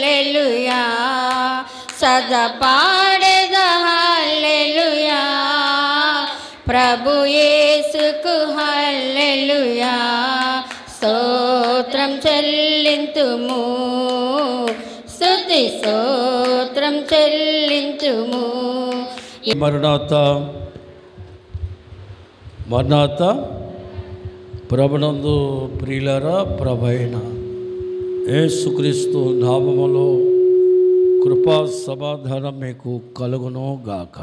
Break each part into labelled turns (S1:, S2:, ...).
S1: హల్లెలూయా, సదా పాడెద హల్లెలూయా, ప్రభు యేసుకు హల్లెలూయా, స్తోత్రం చెల్లింతుము, స్తుతి స్తోత్రం చెల్లింతుము.
S2: మరణాత ప్రభునందు ప్రియులారా, ప్రభైన యేసుక్రీస్తు నామములో కృపా సమాధానం మీకు కలుగును గాక.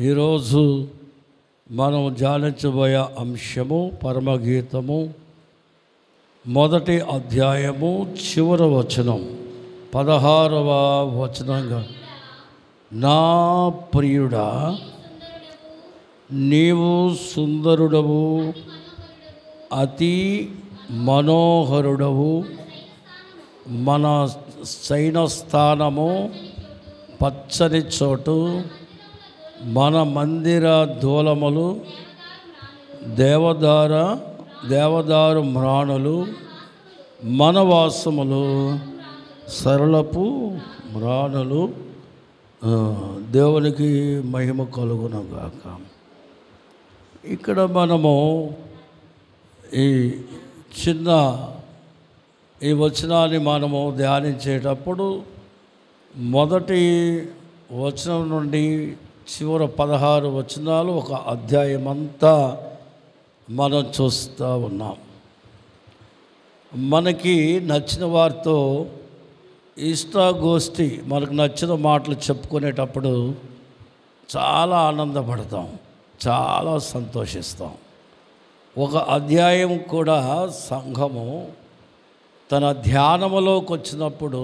S2: ఈరోజు మనం ధ్యానించబోయే అంశము పరమగీతము 1వ అధ్యాయము చివరి వచనం 16వ వచనంగా, నా ప్రియుడా నీవు సుందరుడవు, అతి మనోహరుడవు, మన శయనస్థానము పచ్చని చోటు, మన మందిర దూలములు దేవదారు మ్రాణులు, మన వాసములు సరళపు మ్రాణులు. దేవునికి మహిమ కలుగునుగాక. ఇక్కడ మనము ఈ వచనాన్ని మనము ధ్యానించేటప్పుడు మొదటి వచనం నుండి చివరి 16 వచనాలు ఒక అధ్యాయం అంతా మనం చూస్తూ ఉన్నాం. మనకి నచ్చిన వారితో ఇష్టాగోష్ఠి, మనకు నచ్చిన మాటలు చెప్పుకునేటప్పుడు చాలా ఆనందపడతాం, చాలా సంతోషిస్తాం. ఒక అధ్యాయం కూడా సంఘము తన ధ్యానములోకి వచ్చినప్పుడు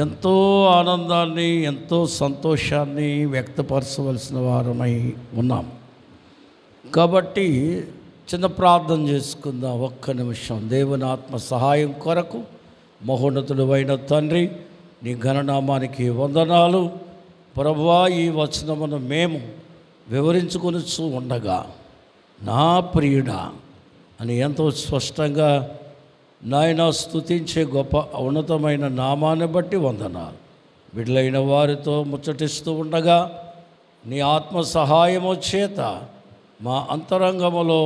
S2: ఎంతో ఆనందాన్ని, ఎంతో సంతోషాన్ని వ్యక్తపరచవలసిన వారమై ఉన్నాం. కాబట్టి చిన్న ప్రార్థన చేసుకుందాం ఒక్క నిమిషం. దేవుని ఆత్మ సహాయం కొరకు మహోన్నతుడైన తండ్రి, నీ ఘననామానికి వందనాలు. ప్రభువా, ఈ వచనమును మేము వివరించుకొనుచు ఉండగా నా ప్రియుడా అని ఎంతో స్పష్టంగా నాయన స్తుతించే గొప్ప ఉన్నతమైన నామాన్ని బట్టి వందనాలు. బిడ్డలైన వారితో ముచ్చటిస్తూ ఉండగా నీ ఆత్మ సహాయము చేత మా అంతరంగములో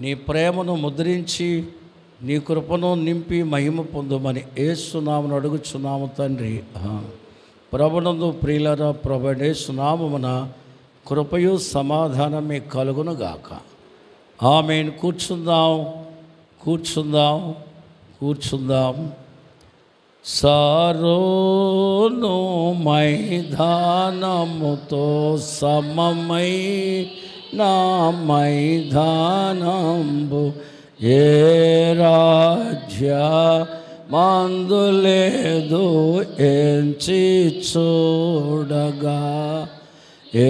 S2: నీ ప్రేమను ముద్రించి నీ కృపను నింపి మహిమ పొందుమని యేసునామమును అడుగుచున్నాము తండ్రి. ప్రభునందు ప్రియులారా, ప్రభువైన యేసునామమున కృపయు సమాధానమే కలుగునుగాక. ఆమేన్. కూర్చుందాం. సారోను మైదానముతో సమమై నా మైదానంబు ఏ రాజ్య మందులేదు ఎంచి చూడగా, ఏ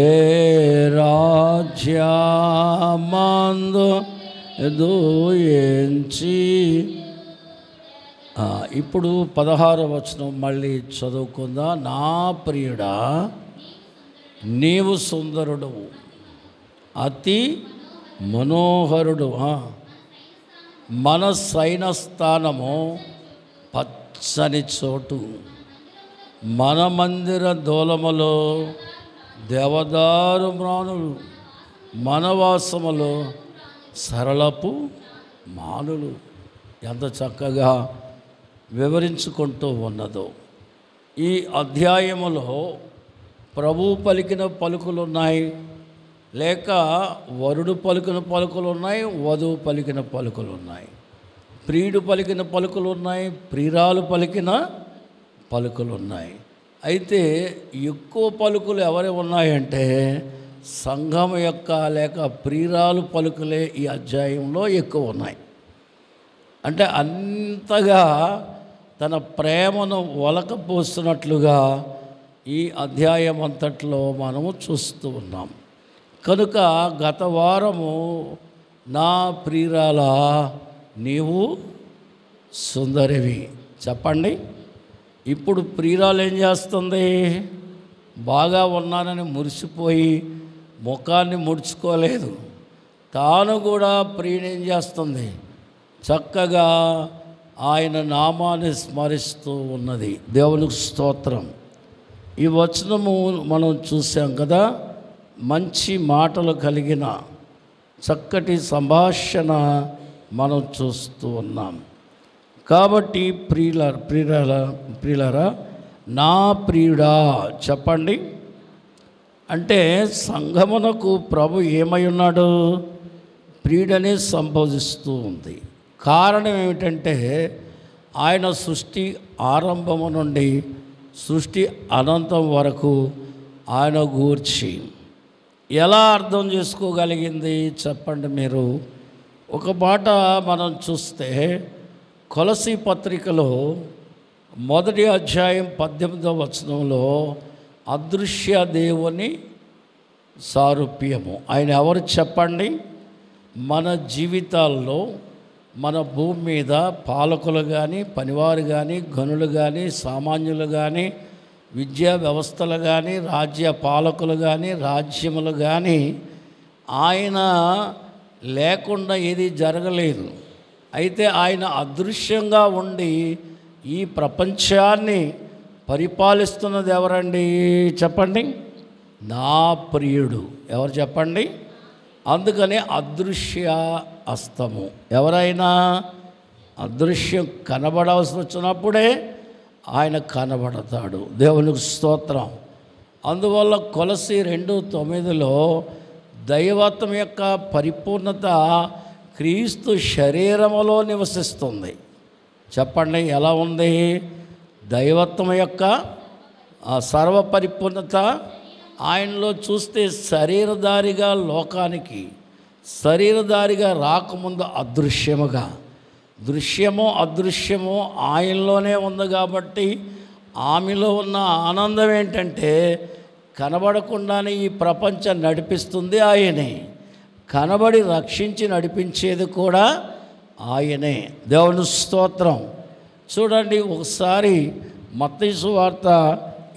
S2: రాజ్య మందు ఎంచి. ఇప్పుడు 16వ వచనం మళ్ళీ చదువుకుందా. నా ప్రియుడా నీవు సుందరుడవు, అతి మనోహరుడు, మన శయనస్థానము పచ్చని చోటు, మన మందిర దూలములో దేవదారు మ్రాణులు, మన వాసములో సరళపు మానులు. ఎంత చక్కగా వివరించుకుంటూ ఉన్నదో. ఈ అధ్యాయములో ప్రభు పలికిన పలుకులున్నాయి, లేక వరుడు పలికిన పలుకులున్నాయి, వధువు పలికిన పలుకులున్నాయి, ప్రియుడు పలికిన పలుకులున్నాయి, ప్రియురాలు పలికిన పలుకులున్నాయి. అయితే ఎక్కువ పలుకులు ఎవరి ఉన్నాయంటే సంఘం యొక్క లేక ప్రియురాలు పలుకులే ఈ అధ్యాయంలో ఎక్కువ ఉన్నాయి. అంటే అంతగా తన ప్రేమను ఒలకపోస్తున్నట్లుగా ఈ అధ్యాయం అంతట్లో మనము చూస్తూ ఉన్నాం. కనుక గత వారము నా ప్రియురాల నీవు సుందరివి చెప్పండి. ఇప్పుడు ప్రియురాలు ఏం చేస్తుంది? బాగా ఉన్నానని మురిసిపోయి ముఖాన్ని ముడుచుకోలేదు. తాను కూడా ప్రియుని ఏం చేస్తుంది? చక్కగా ఆయన నామాన్ని స్మరిస్తూ ఉన్నది. దేవునికి స్తోత్రం. ఈ వచనము మనం చూసాం కదా, మంచి మాటలు కలిగిన చక్కటి సంభాషణ మనం చూస్తూ ఉన్నాం. కాబట్టి ప్రియులారా నా ప్రియుడా చెప్పండి. అంటే సంఘమునకు ప్రభు ఏమై ఉన్నాడు? ప్రియుడనే సంబోధిస్తూ ఉంది. కారణం ఏమిటంటే ఆయన సృష్టి ఆరంభము నుండి సృష్టి అనంతం వరకు ఆయన గూర్చి ఎలా అర్థం చేసుకోగలిగింది చెప్పండి మీరు. ఒక మాట మనం చూస్తే కొలసీ పత్రికలో 1వ అధ్యాయం 18వ వచనంలో అదృశ్య దేవుని సారూప్యము. ఆయన ఎవరు చెప్పండి? మన జీవితాల్లో మన భూమి మీద పాలకులు కానీ, పనివారు కానీ, గనులు కానీ, సామాన్యులు కానీ, విద్యా వ్యవస్థలు కానీ, రాజ్య పాలకులు కానీ, రాజ్యములు కానీ ఆయన లేకుండా ఏది జరగలేదు. అయితే ఆయన అదృశ్యంగా ఉండి ఈ ప్రపంచాన్ని పరిపాలిస్తున్నది ఎవరండి చెప్పండి? నా ప్రియుడు. ఎవరు చెప్పండి? అందుకని అదృశ్య హస్తము. ఎవరైనా అదృశ్యం కనబడాల్సి వచ్చినప్పుడే ఆయన కనబడతాడు. దేవునికి స్తోత్రం. అందువల్ల కొలసీ 2:9లో దైవత్వం యొక్క పరిపూర్ణత క్రీస్తు శరీరములో నివసిస్తుంది. చెప్పండి ఎలా ఉంది? దైవత్వం యొక్క సర్వపరిపూర్ణత ఆయనలో చూస్తే శరీరధారిగా లోకానికి శరీరధారిగా రాకముందు అదృశ్యముగా, దృశ్యము అదృశ్యము ఆయనలోనే ఉంది. కాబట్టి ఆమెలో ఉన్న ఆనందం ఏంటంటే కనబడకుండానే ఈ ప్రపంచం నడిపిస్తుంది ఆయనే, కనబడి రక్షించి నడిపించేది కూడా ఆయనే. దేవుని స్తోత్రం. చూడండి ఒకసారి మత్తయి సువార్త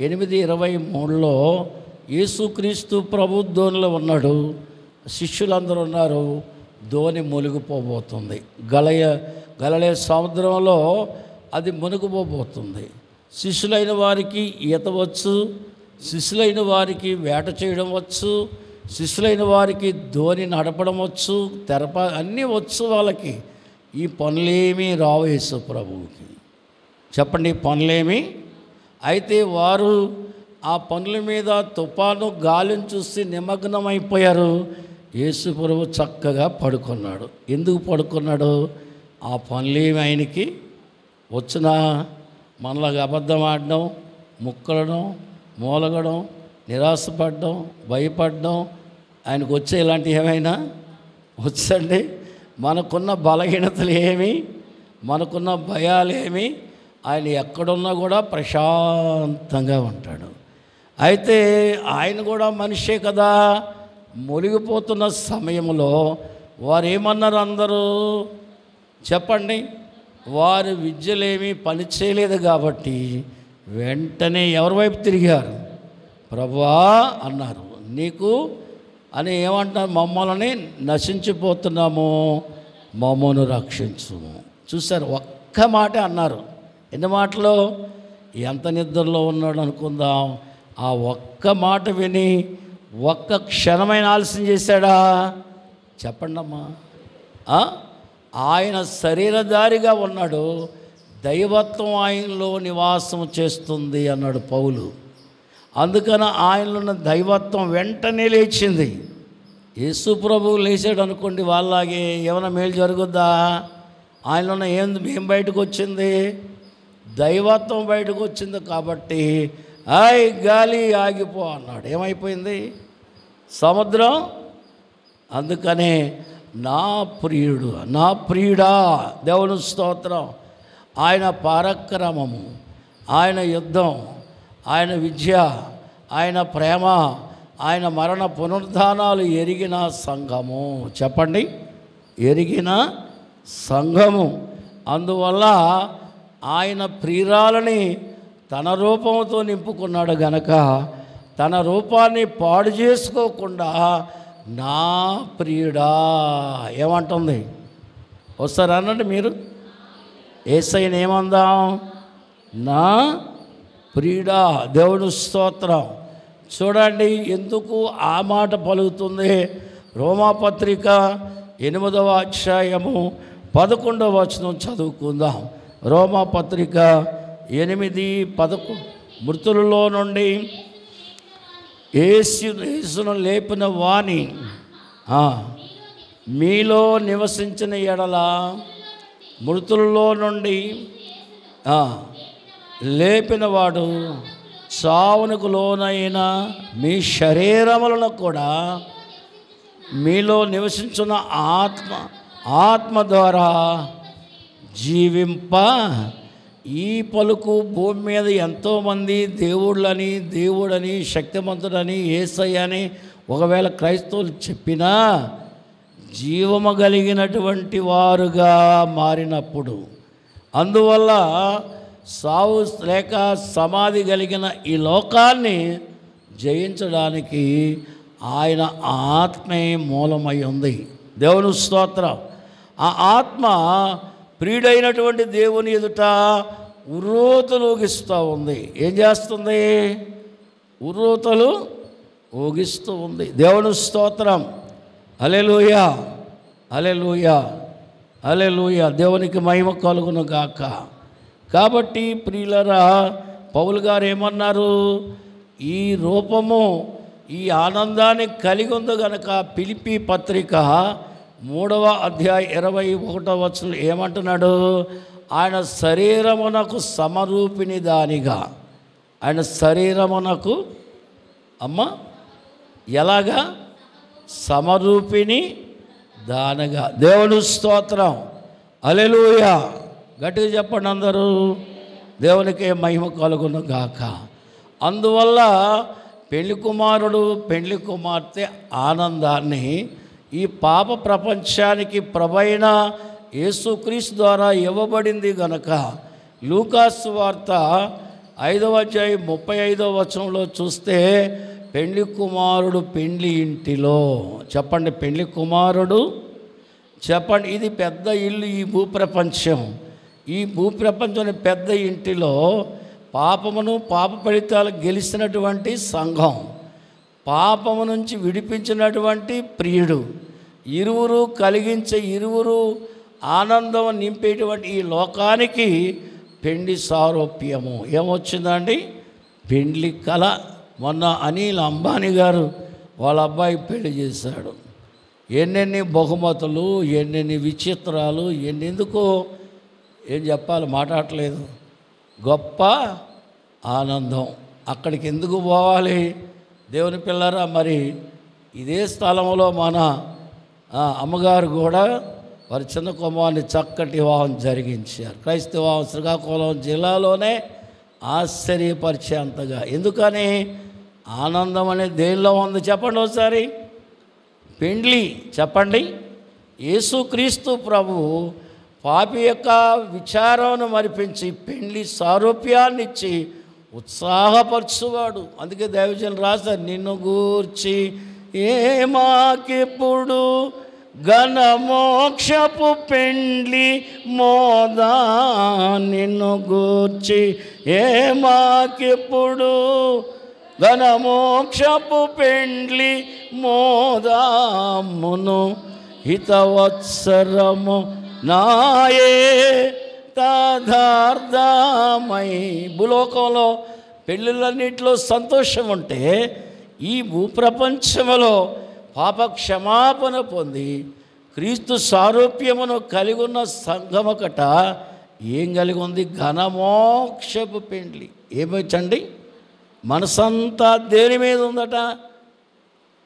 S2: 8:23లో యేసుక్రీస్తు ప్రభు ధోనిలో ఉన్నాడు, శిష్యులందరూ ఉన్నారు. ధోని మునిగిపోబోతుంది. గలిలయ సముద్రంలో అది మునిగిపోబోతుంది. శిష్యులైన వారికి ఈత వచ్చు, శిష్యులైన వారికి వేట చేయడం వచ్చు, శిష్యులైన వారికి ధోని నడపడం వచ్చు, అన్నీ వచ్చు వాళ్ళకి. ఈ పనులేమీ రావు యేసు ప్రభువుకి. చెప్పండి, పనులేమి. అయితే వారు ఆ పనుల మీద తుఫాను గాలిని చూసి నిమగ్నమైపోయారు. యేసు ప్రభు చక్కగా పడుకున్నాడు. ఎందుకు పడుకున్నాడు? ఆ పనులేమి ఆయనకి వచ్చినా మనలాగా అబద్ధం ఆడడం, ముక్కలడం, మూలగడం, నిరాశపడడం, భయపడడం ఆయనకు వచ్చే ఇలాంటివి ఏమైనా వచ్చండి? మనకున్న బలహీనతలు ఏమి, మనకున్న భయాలేమి, ఆయన ఎక్కడున్నా కూడా ప్రశాంతంగా ఉంటాడు. అయితే ఆయన కూడా మనిషే కదా. మునిగిపోతున్న సమయంలో వారు ఏమన్నారు? అందరూ చెప్పండి. వారి విద్యలేమీ పని చేయలేదు కాబట్టి వెంటనే ఎవరి వైపు తిరిగారు? ప్రభువా అన్నారు. నీకు అని ఏమంటున్నారు? మమ్మల్ని నశించిపోతున్నాము, మమ్మను రక్షించు. చూశారు, ఒక్క మాట అన్నారు. ఎన్ని మాటలు? ఎంత నిద్రలో ఉన్నాడు అనుకుందాం. ఆ ఒక్క మాట విని ఒక్క క్షణమైన ఆలస్యం చేశాడా? చెప్పండి అమ్మా. ఆయన శరీరధారిగా ఉన్నాడు, దైవత్వం ఆయనలో నివాసం చేస్తుంది అన్నాడు పౌలు. అందుకని ఆయనలో ఉన్న దైవత్వం వెంటనే లేచింది. యేసు ప్రభువు లేచాడు అనుకోండి, వాళ్ళలాగే ఏమైనా మేలు జరుగుద్దా? ఆయనలో ఉన్న ఏం బయటకు వచ్చింది? దైవత్వం బయటకు వచ్చింది. కాబట్టి గాలి ఆగిపో అన్నాడు. ఏమైపోయింది? సముద్రం. అందుకనే నా ప్రియుడు, నా ప్రియుడా, దేవుని స్తోత్రం. ఆయన పరాక్రమము, ఆయన యుద్ధం, ఆయన విద్య, ఆయన ప్రేమ, ఆయన మరణ పునరుద్ధానాలు ఎరిగిన సంఘము. చెప్పండి, ఎరిగిన సంఘము. అందువల్ల ఆయన ప్రియురాలని తన రూపంతో నింపుకున్నాడు గనక తన రూపాన్ని పాడు చేసుకోకుండా నా ప్రియుడా ఏమంటుంది? ఒకసారి అనండి మీరు. యేసయ్యను ఏమందాం? నా ప్రియుడా. దేవుని స్తోత్రం. చూడండి ఎందుకు ఆ మాట పలుకుతుంది. రోమాపత్రిక 8వ అధ్యాయము 11వ వచనం చదువుకుందాం. రోమాపత్రిక 8:11 మృతులలో నుండి యేసును లేపిన వాణి మీలో నివసించిన ఎడల, మృతులలో నుండి లేపినవాడు చావునకు లోనైన మీ శరీరములను కూడా మీలో నివసించిన ఆత్మ ద్వారా జీవింప. ఈ పలుకు భూమి మీద ఎంతోమంది దేవుడని శక్తిమంతుడని యేసయ్య అని ఒకవేళ క్రైస్తవులు చెప్పినా జీవము కలిగినటువంటి వారుగా మారినప్పుడు, అందువల్ల సావు లేక సమాధి కలిగిన ఈ లోకాన్ని జయించడానికి ఆయన ఆత్మే మూలమై ఉంది. దేవుని స్తోత్రం. ఆ ఆత్మ ప్రియుడైనటువంటి దేవుని ఎదుట ఉర్రూతలు ఊగిస్తూ ఉంది. ఏం చేస్తుంది? ఉర్రూతలు ఊగిస్తూ ఉంది. దేవుని స్తోత్రం. హల్లెలూయా, హల్లెలూయా, హల్లెలూయా. దేవునికి మహిమ కలుగును గాక. కాబట్టి ప్రియులరా, పౌలు గారు ఏమన్నారు? ఈ రూపము ఈ ఆనందాన్ని కలిగి ఉంది గనక ఫిలిప్పీ పత్రిక 3వ అధ్యాయం 21వ వచనం ఏమంటున్నాడు? ఆయన శరీరమునకు సమరూపిణి దానిగా. ఆయన శరీరమునకు ఎలాగా? సమరూపిణి దానిగా. దేవుని స్తోత్రం. హల్లెలూయా. గట్టిగా చెప్పండి అందరూ. దేవునికి మహిమ కలుగును గాక. అందువల్ల పెళ్లి కుమారుడు పెళ్లి కుమార్తె ఆనందాన్ని ఈ పాప ప్రపంచానికి ప్రభైన యేసుక్రీస్తు ద్వారా ఇవ్వబడింది గనక లూకాసు వార్త 5వ అధ్యాయం 35వ వచనంలో చూస్తే పెళ్లి కుమారుడు పెళ్లి ఇంటిలో. చెప్పండి, పెళ్లి కుమారుడు. చెప్పండి, ఇది పెద్ద ఇల్లు. ఈ భూప్రపంచం, ఈ భూప్రపంచం పెద్ద ఇంటిలో పాపమును పాప ఫలితాలు గెలిచినటువంటి సంఘం, పాపము నుంచి విడిపించినటువంటి ప్రియుడు, ఇరువురు కలిగించే ఇరువురు ఆనందం నింపేటువంటి ఈ లోకానికి పెండ్లి సారూప్యము ఏమొచ్చిందండి? పెండ్లి కళ. మొన్న అనిల్ అంబానీ గారు వాళ్ళ అబ్బాయి పెళ్లి చేశాడు. ఎన్నెన్ని బహుమతులు, ఎన్నెన్ని విచిత్రాలు, ఎందుకో ఏం చెప్పాలి, మాట్లాడట్లేదు. గొప్ప ఆనందం. అక్కడికి ఎందుకు పోవాలి దేవుని పిల్లరా? మరి ఇదే స్థలంలో మన అమ్మగారు కూడా వారి చిన్న కుమారుని చక్కటి వివాహం జరిగించారు. క్రైస్తవ వివాహం శ్రీకాకుళం జిల్లాలోనే ఆశ్చర్యపరిచేంతగా. ఎందుకని? ఆనందం అనేది దేనిలో ఉంది చెప్పండి ఒకసారి. పెండ్లి. చెప్పండి, యేసుక్రీస్తు ప్రభు పాపి యొక్క విచారాన్ని మరిపించి పెండ్లి సారూప్యాన్ని ఇచ్చి ఉత్సాహపరచువాడు. అందుకే దైవజనులు రాశారు, నిన్ను గూర్చి మాకెప్పుడు ఘనమోక్షపు పెండ్లి మోదా, నిన్ను గూర్చి మాకెప్పుడు ఘనమోక్షపు పెండ్లి మోదామును హితవత్సరము నాయే తదార్థమై. భూలోకంలో పెళ్ళిళ్ళన్నింటిలో సంతోషం ఉంటే ఈ భూప్రపంచములో పాప క్షమాపణ పొంది క్రీస్తు సారూప్యమును కలిగి ఉన్న సంఘమకట ఏం కలిగి ఉంది? ఘనమోక్షపు పెండ్లి. ఏమొచ్చండి? మనసంతా దేని మీద ఉందట?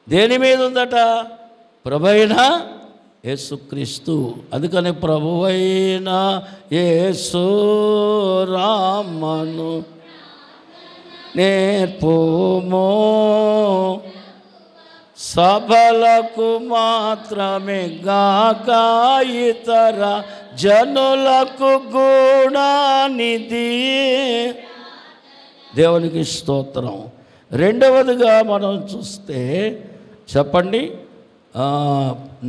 S2: దేని మీద ఉందట? ప్రభువైన యేసుక్రీస్తు. అందుకని ప్రభువైన యేసు రామను నేర్పుమో, సభలకు మాత్రమే గాక ఇతర జనులకు గుణానిధి. దేవునికి స్తోత్రం. రెండవదిగా మనం చూస్తే చెప్పండి,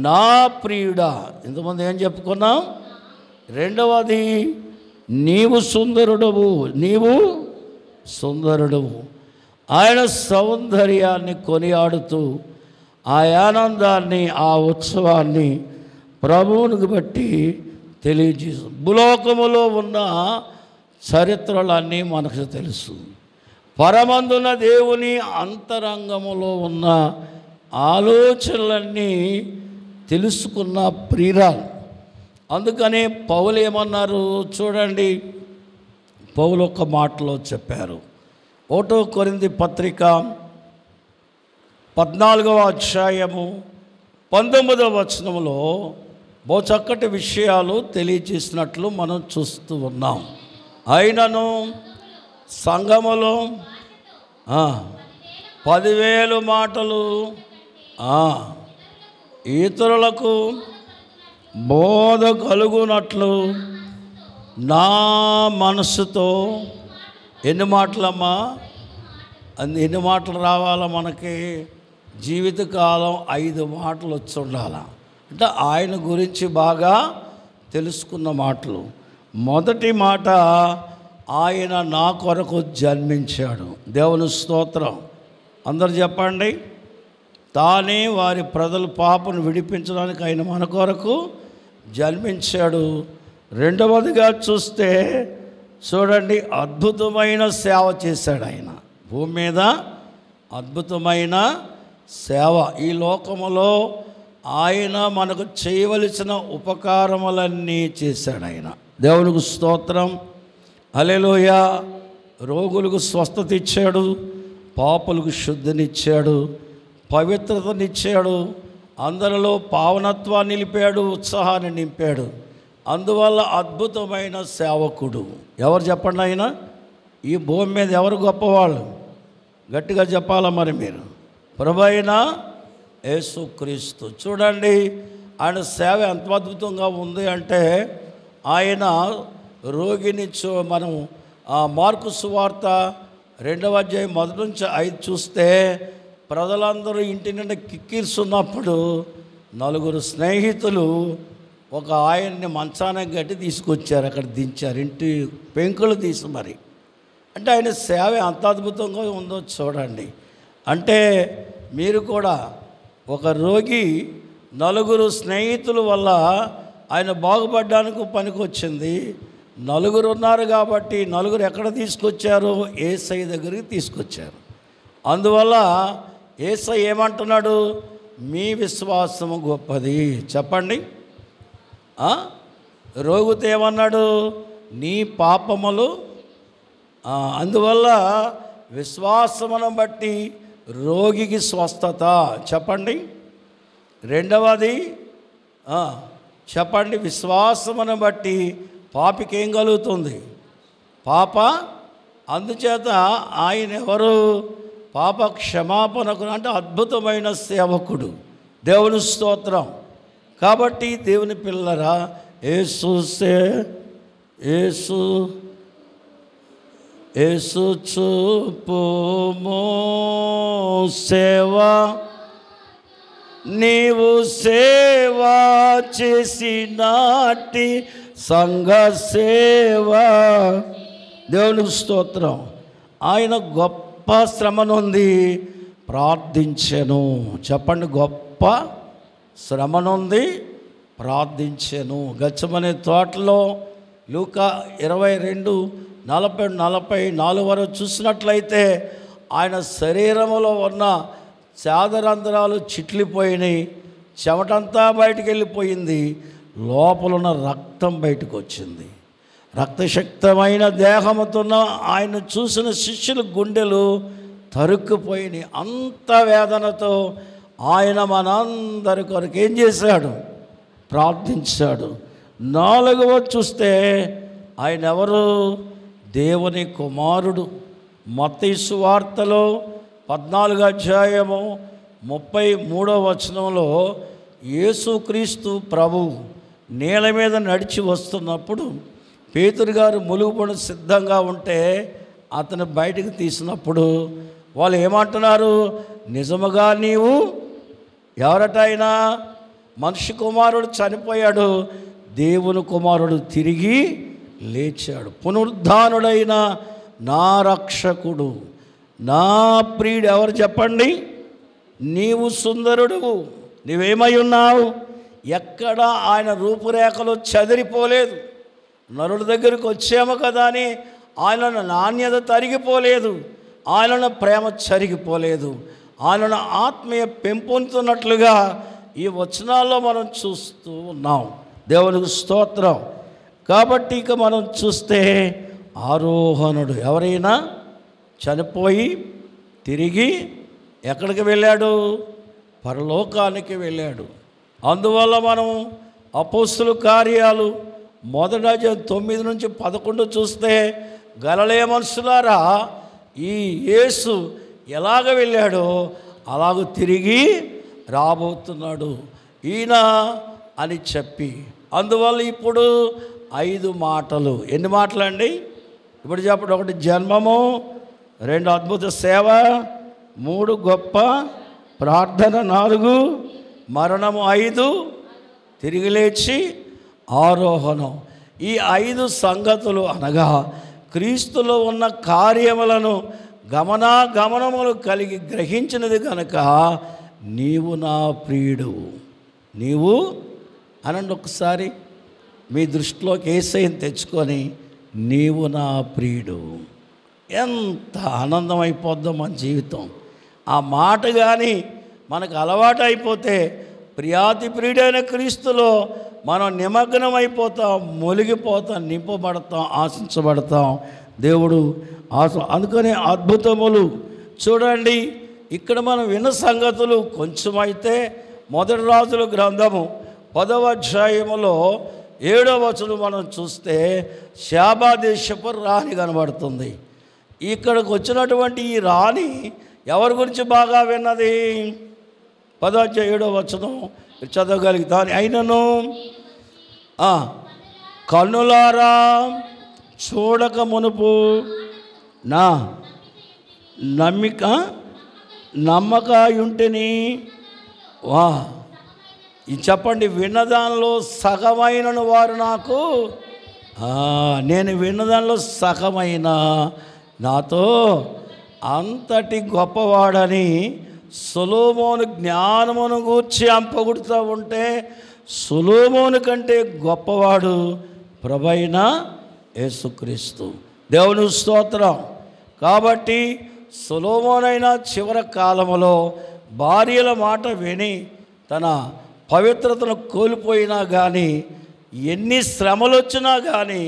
S2: నా ప్రియుడా. ఇంతకుముందు ఏం చెప్పుకున్నాం? రెండవది నీవు సుందరుడవు, నీవు సుందరుడవు. ఆయన సౌందర్యాన్ని కొనియాడుతూ ఆ ఆనందాన్ని, ఆ ఉత్సవాన్ని ప్రభువునికి బట్టి తెలియజేసు. భూలోకములో ఉన్న చరిత్రలన్నీ మనకు తెలుసు. పరమందున దేవుని అంతరంగములో ఉన్న ఆలోచనలన్నీ తెలుసుకున్న ప్రియురాలు. అందుకనే పౌలు ఏమన్నారు చూడండి, పౌలు ఒక మాటలో చెప్పారు. 1 కొరింథీ పత్రిక 14వ అధ్యాయము 19వ వచనంలో బహు చక్కటి విషయాలు తెలియజేసినట్లు మనం చూస్తూ ఉన్నాం. అయినను సంఘములో 10,000 మాటలు ఇతరులకు బోధ కలుగునట్లు నా మనసుతో ఎన్ని మాటలమ్మా, ఎన్ని మాటలు రావాలా మనకి? జీవితకాలం 5 మాటలు వచ్చి ఉండాలి. అంటే ఆయన గురించి బాగా తెలుసుకున్న మాటలు. మొదటి మాట, ఆయన నా కొరకు జన్మించాడు. దేవుని స్తోత్రం. అందరు చెప్పండి. తానే వారి ప్రజల పాపను విడిపించడానికి ఆయన మన కొరకు జన్మించాడు. రెండవదిగా చూస్తే చూడండి, అద్భుతమైన సేవ చేశాడు ఆయన భూమి మీద. అద్భుతమైన సేవ. ఈ లోకములో ఆయన మనకు చేయవలసిన ఉపకారములన్నీ చేశాడు ఆయన. దేవునికి స్తోత్రం. హల్లెలూయా. రోగులకు స్వస్థత ఇచ్చాడు, పాపులకు శుద్ధినిచ్చాడు, పవిత్రతనిచ్చాడు, అందరిలో పావనత్వాన్ని నిలిపాడు, ఉత్సాహాన్ని నింపాడు. అందువల్ల అద్భుతమైన సేవకుడు. ఎవరు చెప్పండి ఆయన? ఈ భూమి మీద ఎవరు గొప్పవాళ్ళు? గట్టిగా చెప్పాలా మరి మీరు? ప్రభువైన యేసుక్రీస్తు. చూడండి ఆయన సేవ ఎంత అద్భుతంగా ఉంది అంటే, ఆయన రోగిని మనం మార్కు సువార్త 2వ అధ్యాయం 1 నుంచి 5 చూస్తే, ప్రజలందరూ ఇంటి నిండా కిక్కిరిస్తున్నప్పుడు 4 స్నేహితులు ఒక ఆయన్ని మంచానికి గట్టి తీసుకొచ్చారు, అక్కడ దించారు, ఇంటి పెంకులు తీసి మరి. అంటే ఆయన సేవ ఎంత అద్భుతంగా ఉందో చూడండి. అంటే మీరు కూడా ఒక రోగి 4 స్నేహితుల వల్ల ఆయన బాగుపడడానికి పనికొచ్చింది. 4 ఉన్నారు కాబట్టి 4 ఎక్కడ తీసుకొచ్చారు? యేసయ్య దగ్గరికి తీసుకొచ్చారు. అందువల్ల యేసయ్య ఏమంటున్నాడు? మీ విశ్వాసము గొప్పది. చెప్పండి. రోగితో ఏమన్నాడు? నీ పాపములు. అందువల్ల విశ్వాసమును బట్టి రోగికి స్వస్థత. చెప్పండి. రెండవది చెప్పండి, విశ్వాసమును బట్టి పాపికి ఏం కలుగుతుంది? పాప. అందుచేత ఆయన ఎవరు? పాప క్షమాపణకు అంటే అద్భుతమైన సేవకుడు. దేవుని స్తోత్రం. కాబట్టి దేవుని పిల్లరా, యేసు చూపుమో సేవ, నీవు సేవ చేసినాటి సంఘ సేవ. దేవునికి స్తోత్రం. ఆయన గొప్ప శ్రమనుంది, ప్రార్థించెను. చెప్పండి, గొప్ప శ్రమనుంది, ప్రార్థించెను. గెత్సేమనే తోటలో లూకా 22:40-44 వరకు చూసినట్లయితే ఆయన శరీరంలో ఉన్న చాదరంధ్రాలు చిట్లిపోయినాయి, చెమటంతా బయటికి వెళ్ళిపోయింది, లోపల ఉన్న రక్తం బయటకు వచ్చింది. రక్తశక్తమైన దేహముతో ఆయన చూసిన శిష్యుల గుండెలు తరుక్కుపోయినాయి. అంత వేదనతో ఆయన మనందరి కొరకు ఏం చేశాడు? ప్రార్థించాడు. 4వ చూస్తే ఆయన ఎవరు? దేవుని కుమారుడు. మత్తయి సువార్తలో 14వ అధ్యాయము 33వ వచనంలో యేసుక్రీస్తు ప్రభువు నీళ్ళ మీద నడిచి వస్తున్నప్పుడు పేతురు గారు ములుగుపడి సిద్ధంగా ఉంటే అతను బయటకు తీసినప్పుడు వాళ్ళు ఏమంటున్నారు? నిజముగా నీవు ఎవరట? అయినా మనిషి కుమారుడు చనిపోయాడు, దేవుని కుమారుడు తిరిగి లేచాడు. పునరుద్ధానుడైన నా రక్షకుడు, నా ప్రియుడు ఎవరు చెప్పండి? నీవు సుందరుడు. నీవేమై ఉన్నావు? ఎక్కడ ఆయన రూపురేఖలు చెదిరిపోలేదు. నరుడి దగ్గరికి వచ్చాము కదా అని ఆయన నాణ్యత తరిగిపోలేదు, ఆయన ప్రేమ చరిగిపోలేదు. ఆయన ఆత్మీయ పెంపొందుతున్నట్లుగా ఈ వచనాల్లో మనం చూస్తూ ఉన్నాం. దేవునికి స్తోత్రం. కాబట్టి ఇక మనం చూస్తే ఆరోహణుడు ఎవరైనా చనిపోయి తిరిగి ఎక్కడికి వెళ్ళాడు? పరలోకానికి వెళ్ళాడు. అందువల్ల మనం అపోస్తుల కార్యాలు 1:9-11 చూస్తే, గలిలయ మనుషులారా, ఈ యేసు ఎలాగ వెళ్ళాడో అలాగ తిరిగి రాబోతున్నాడు ఈయన అని చెప్పి, అందువల్ల ఇప్పుడు 5 మాటలు. ఎన్ని మాటలు అండి? ఇప్పుడు చెప్పండి. 1 జన్మము, 2 అద్భుత సేవ, 3 గొప్ప ప్రార్థన, 4 మరణము, 5 తిరిగి లేచి ఆరోహణం. ఈ 5 సంగతులు అనగా క్రీస్తులో ఉన్న కార్యములను గమనములు కలిగి గ్రహించినది కనుక నీవు నా ప్రియుడు. నీవు అనండి ఒకసారి, మీ దృష్టిలోకి యేసయ్యను తెచ్చుకొని నీవు నా ప్రియుడు. ఎంత ఆనందం అయిపోద్దో మన జీవితం. ఆ మాట కానీ మనకు అలవాటు అయిపోతే ప్రియాతి ప్రియుడైన క్రీస్తులో మనం నిమగ్నం అయిపోతాం, మొలిగిపోతాం, నింపబడతాం, ఆశించబడతాం. దేవుడు అందుకనే అద్భుతములు చూడండి. ఇక్కడ మనం విన్న సంగతులు కొంచెమైతే 1 రాజుల గ్రంథము 10వ అధ్యాయములో 7వ వచనం మనం చూస్తే శాబా దేశపు రాణి కనబడుతుంది. ఇక్కడికి వచ్చినటువంటి ఈ రాణి ఎవరి గురించి బాగా విన్నది? 10వ అధ్యాయం 7వ వచనం చదవగలుగుతాను. అయినను కన్నులారా చూడక మునుపు నా నమ్మక ఉంటేని ఇది చెప్పండి. విన్నదానిలో సగమైన వారు నాకు, నేను విన్నదానిలో సగమైన నాతో అంతటి గొప్పవాడని సొలొమోను జ్ఞానమును గూర్చి అంపగుడుతూ ఉంటే, సొలొమోను కంటే గొప్పవాడు ప్రభువైన యేసుక్రీస్తు. దేవుని స్తోత్రం. కాబట్టి సొలొమోనైనా చివరి కాలములో భార్యల మాట విని తన పవిత్రతను కోల్పోయినా కానీ, ఎన్ని శ్రమలు వచ్చినా కానీ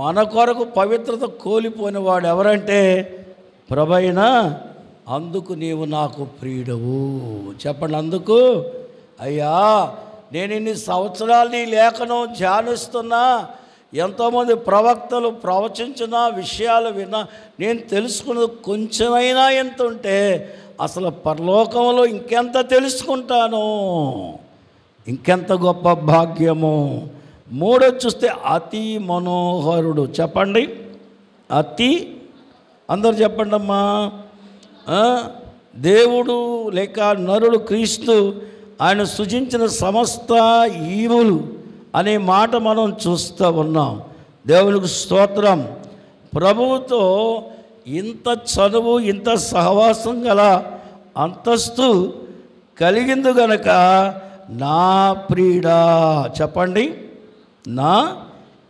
S2: మన కొరకు పవిత్రత కోల్పోయిన వాడు ఎవరంటే ప్రభువైన అందుకు నీవు నాకు ప్రియుడవు. చెప్పండి. అందుకు అయ్యా నేను ఇన్ని సంవత్సరాలు నీ లేఖనం ధ్యానిస్తున్నా, ఎంతోమంది ప్రవక్తలు ప్రవచించిన విషయాలు విన్నా, నేను తెలుసుకున్నది కొంచెమైనా ఎంత ఉంటే అసలు పరలోకంలో ఇంకెంత తెలుసుకుంటాను, ఇంకెంత గొప్ప భాగ్యము. 3 చూస్తే అతి మనోహరుడు. చెప్పండి. అతి, అందరు చెప్పండి అమ్మా. దేవుడు లేక నరుడు క్రీస్తు ఆయన సృజించిన సమస్త ఈవులు అనే మాట మనం చూస్తూ ఉన్నాం. దేవునికి స్తోత్రం. ప్రభువుతో ఇంత చదువు, ఇంత సహవాసం గల అంతస్తు కలిగింది గనక నా ప్రియుడా. చెప్పండి. నా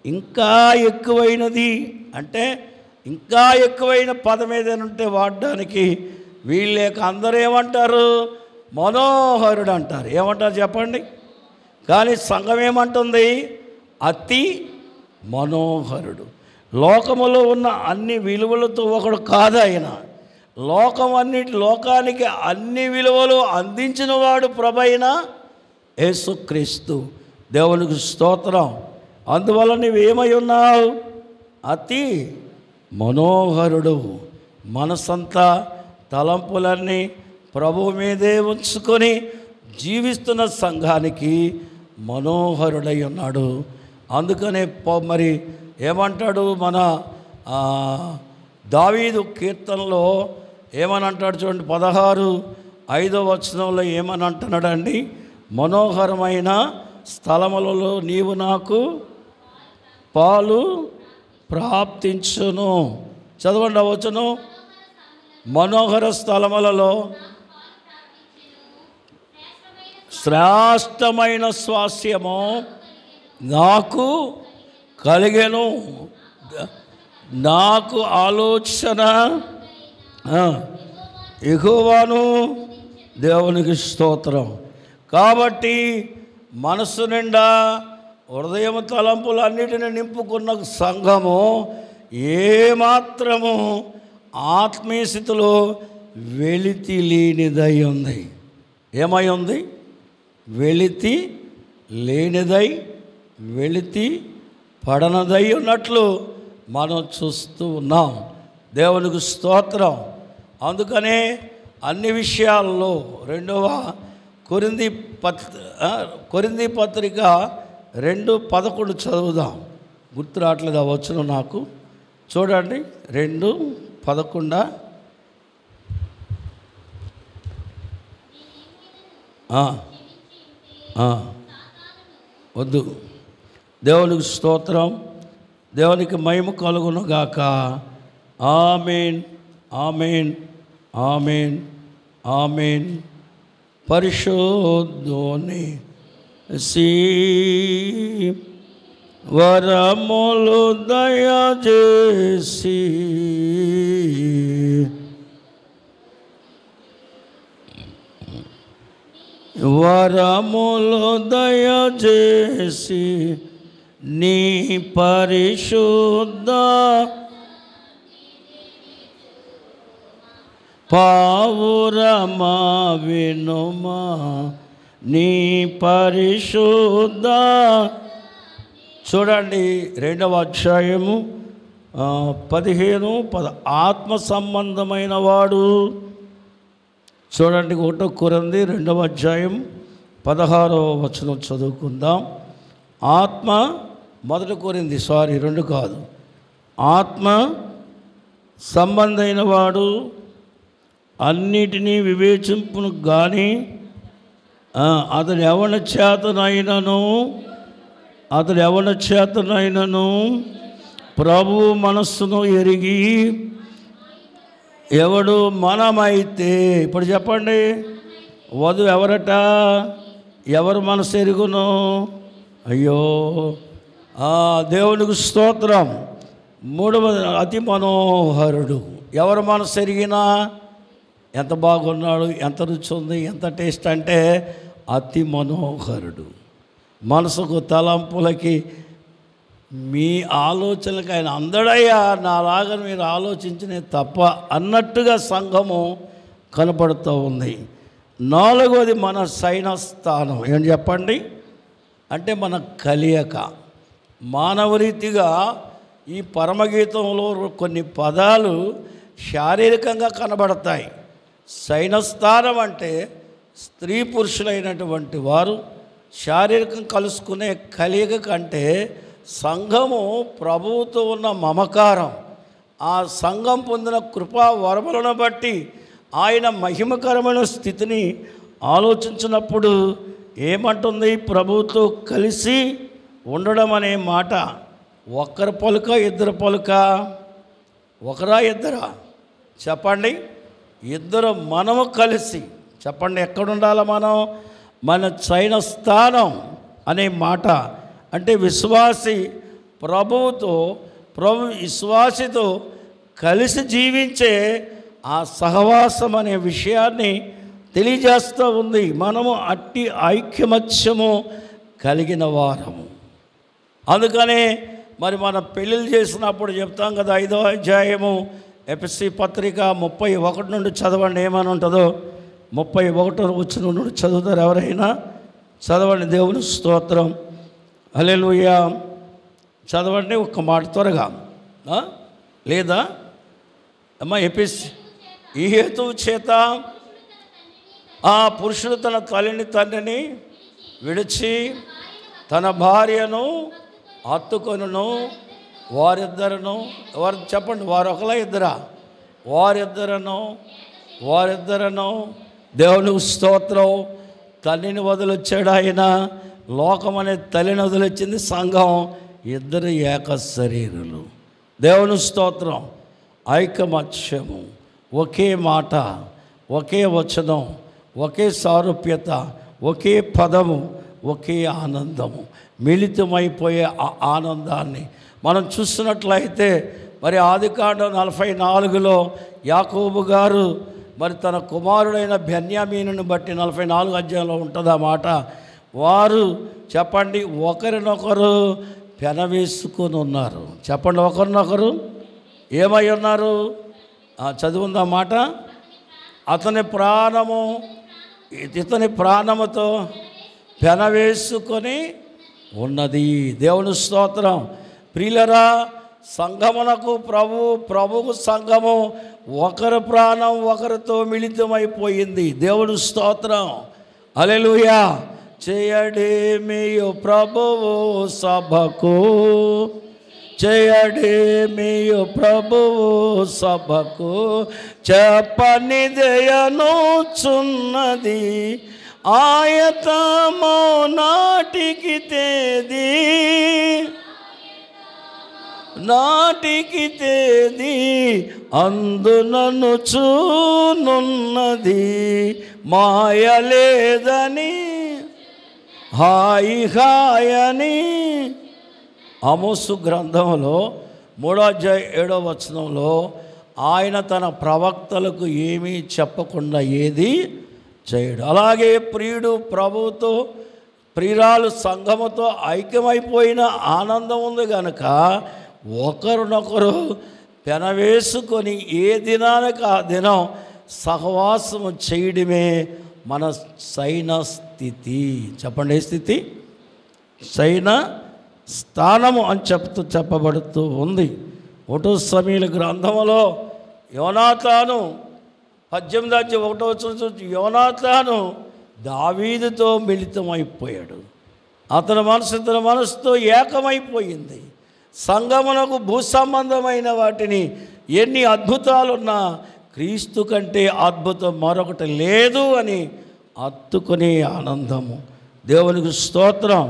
S2: ఇంకా ఎక్కువైనది అంటే ఇంకా ఎక్కువైన పదం ఏదైనా ఉంటే వాడడానికి వీళ్ళేక అందరూ ఏమంటారు? మనోహరుడు అంటారు. ఏమంటారు చెప్పండి. కానీ సంఘం ఏమంటుంది? అతి మనోహరుడు. లోకములో ఉన్న అన్ని విలువలతో ఒకడు కాదు ఆయన. లోకానికి అన్ని విలువలు అందించిన వాడు ప్రభువైన యేసుక్రీస్తు. దేవునికి స్తోత్రం. అందువల్ల నువ్వేమై ఉన్నావు? అతి మనోహరుడు. మనసంతా తలంపులన్నీ ప్రభువు మీదే ఉంచుకొని జీవిస్తున్న సంఘానికి మనోహరుడై ఉన్నాడు. అందుకనే మరి ఏమంటాడు మన దావీదు కీర్తనలో ఏమని అంటాడు చూడండి. 16:5 వచనంలో ఏమని అంటున్నాడండి? మనోహరమైన స్థలములలో నీవు నాకు పాలు ప్రాప్తించును. చదవండి వచ్చును. మనోహర స్థలములలో శ్రేష్టమైన స్వాస్యము నాకు కలిగెను. నాకు ఆలోచన యెహోవాను. దేవునికి స్తోత్రం. కాబట్టి మనస్సు నిండా హృదయం తలంపులన్నిటిని నింపుకున్న సంఘము ఏమాత్రము ఆత్మీయ స్థితిలో వెలితి లేనిదై ఉంది. ఏమై ఉంది? వెలితి లేనిదై, వెలితి పడనదై ఉన్నట్లు మనం చూస్తూ ఉన్నాం. దేవునికి స్తోత్రం. అందుకనే అన్ని విషయాల్లో 2వ కొరింథీ పత్రిక 2:11 చదువుదాం. గుర్తు రావట్లేదు వచ్చును నాకు. చూడండి 2:11. వద్దు. దేవునికి స్తోత్రం. దేవునికి మహిమ కలుగును గాక. ఆమేన్, ఆమేన్, ఆమేన్, ఆమేన్. పరిశుద్ధుని వరములు దయచేసి వరములు దయచేసి నీ పరిశుద్ధ పావురమా వినుమా. నీ పరిశుద్ధ చూడండి 2వ అధ్యాయము 15 ఆత్మ సంబంధమైన వాడు. చూడండి 1 కొరింథీ 2వ అధ్యాయం 16వ వచనం చదువుకుందాం. ఆత్మ 1 కొరింథీ 2 కాదు. ఆత్మ సంబంధమైన వాడు అన్నిటినీ వివేచింపును కానీ అతడు ఎవరి చేతనైనను ప్రభువు మనస్సును ఎరిగి ఎవడు మనమైతే. ఇప్పుడు చెప్పండి, వధువు ఎవరట? ఎవరు మనసు ఎరుగును? అయ్యో దేవునికి స్తోత్రం. 3వ అతి మనోహరుడు. ఎవరు మనసు ఎరిగినా ఎంత బాగున్నాడు, ఎంత రుచి ఉంది, ఎంత టేస్ట్ అంటే అతి మనోహరుడు. మనసుకు తలంపులకి మీ ఆలోచనలకు ఆయన అందడయ్యా, నాలాగా మీరు ఆలోచించినే తప్ప అన్నట్టుగా సంఘము కనపడుతూ ఉంది. 4వది మన సైన స్థానం. ఏం చెప్పండి? అంటే మన కలియక. మానవరీతిగా ఈ పరమగీతంలో కొన్ని పదాలు శారీరకంగా కనబడతాయి. సైనస్థానం అంటే స్త్రీ పురుషులైనటువంటి వారు శారీరకం కలుసుకునే కలియక కంటే సంఘము ప్రభువుతో ఉన్న మమకారం, ఆ సంఘం పొందిన కృపా వరములను బట్టి ఆయన మహిమకరమైన స్థితిని ఆలోచించినప్పుడు ఏమంటుంది? ప్రభువుతో కలిసి ఉండడం అనే మాట ఒక్కరి పలుక, ఇద్దరు పలుక? ఒకరా ఇద్దరా? చెప్పండి. ఇద్దరు మనము కలిసి. చెప్పండి, ఎక్కడుండాలి మనం? మన చైన స్థానం అనే మాట అంటే విశ్వాసి ప్రభువుతో, ప్రభు విశ్వాసితో కలిసి జీవించే ఆ సహవాసం అనే విషయాన్ని తెలియజేస్తూ ఉంది. మనము అట్టి ఐక్యమత్యము కలిగిన వారము. అందుకనే మరి మన పెళ్ళిళ్ళు చేసినప్పుడు చెప్తాం కదా, 5వ అధ్యాయము ఎఫెసీ పత్రిక 31 నుండి చదవండి. ఏమని ఉంటుందో 31 వచ్చిన నుండి చదువుతారు ఎవరైనా? చదవండి. దేవుని స్తోత్రం. హల్లెలూయా. చదవండి ఒక్క మాట త్వరగా. లేదా అమ్మ ఎఫెసీ ఈ హేతువు చేత ఆ పురుషుడు తన తల్లిని తండ్రిని విడిచి తన భార్యను హత్తుకొనును, వారిద్దరును. వారు చెప్పండి, వారు ఒకలా ఇద్దరా? వారిద్దరను దేవునికి స్తోత్రం. తల్లిని వదిలొచ్చాడు ఆయన, లోకం అనే తల్లిని వదిలొచ్చింది సంఘం. ఇద్దరు ఏక శరీరులు. దేవుని స్తోత్రం. ఐకమత్యము, ఒకే మాట, ఒకే వచనం, ఒకే సారూప్యత, ఒకే పదము, ఒకే ఆనందము, మిళితమైపోయే ఆ ఆనందాన్ని మనం చూస్తున్నట్లయితే మరి ఆదికాండం 44లో యాకోబు గారు మరి తన కుమారుడైన బెన్యామీనుని బట్టి 44 అధ్యాయంలో ఉంటుంది ఆ మాట. వారు చెప్పండి ఒకరినొకరు పెనవేసుకొని ఉన్నారు. చెప్పండి ఒకరినొకరు ఏమై ఉన్నారు? చదువుందా మాట. అతని ప్రాణము ఇతని ప్రాణముతో పెనవేసుకొని ఉన్నది. దేవుని స్తోత్రం. ప్రియులరా, సంఘమునకు ప్రభువు సంఘము ఒకరి ప్రాణం ఒకరితో మిళితమైపోయింది. దేవుని స్తోత్రం. హల్లెలూయా. చేయడేమియు ప్రభువు సభకు, చేయడేమియు ప్రభువు సభకు, చెప్పనిదయనుచున్నది ఆయతమో నాటికి తేది, నాటికి తేది అందునను చూనున్నది, మాయలేదని హాయి హాయని. ఆమోసు గ్రంథంలో 3వ అధ్యాయం 7వ వచనంలో ఆయన తన ప్రవక్తలకు ఏమీ చెప్పకుండా ఏది చేయడు. అలాగే ప్రియుడు ప్రభువుతో, ప్రియురాలు సంఘముతో ఐక్యమైపోయిన ఆనందం ఉంది కనుక ఒకరినొకరు పెనవేసుకొని ఏ దినానికి ఆ దినం సహవాసము చేయడమే మన సైన స్థితి. చెప్పండి, ఏ స్థితి? సైన స్థానము అని చెప్పబడుతూ ఉంది. 1 సమూయేలు గ్రంథములో యోనాతాను 18:1 యోనాతాను దావీదుతో మిళితమైపోయాడు. అతని మనసుతో ఏకమైపోయింది. సంగమునకు భూసంబంధమైన వాటిని ఎన్ని అద్భుతాలున్నా క్రీస్తు కంటే అద్భుతం మరొకటి లేదు అని అత్తుకునే ఆనందము. దేవునికి స్తోత్రం.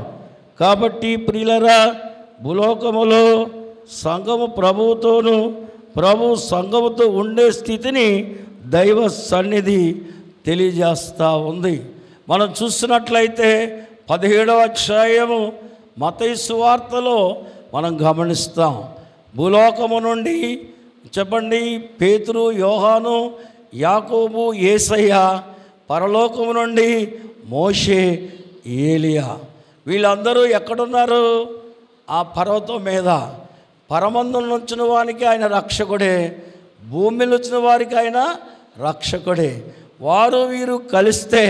S2: కాబట్టి ప్రియులరా, భూలోకములో సంఘము ప్రభువుతోనూ ప్రభు సంఘముతో ఉండే స్థితిని దైవ సన్నిధి తెలియజేస్తూ ఉంది. మనం చూసినట్లయితే 17వ అధ్యాయము మత్తయి సువార్తలో మనం గమనిస్తాం. భూలోకము నుండి చెప్పండి పేతురు, యోహాను, యాకోబు, యేసయ్య, పరలోకము నుండి మోషే, ఏలియా, వీళ్ళందరూ ఎక్కడున్నారు? ఆ పర్వతం మీద. పరమందున వచ్చిన వారికి ఆయన రక్షకుడే, భూమిలో వచ్చిన వారికి ఆయన రక్షకుడే. వారు వీరు కలిస్తే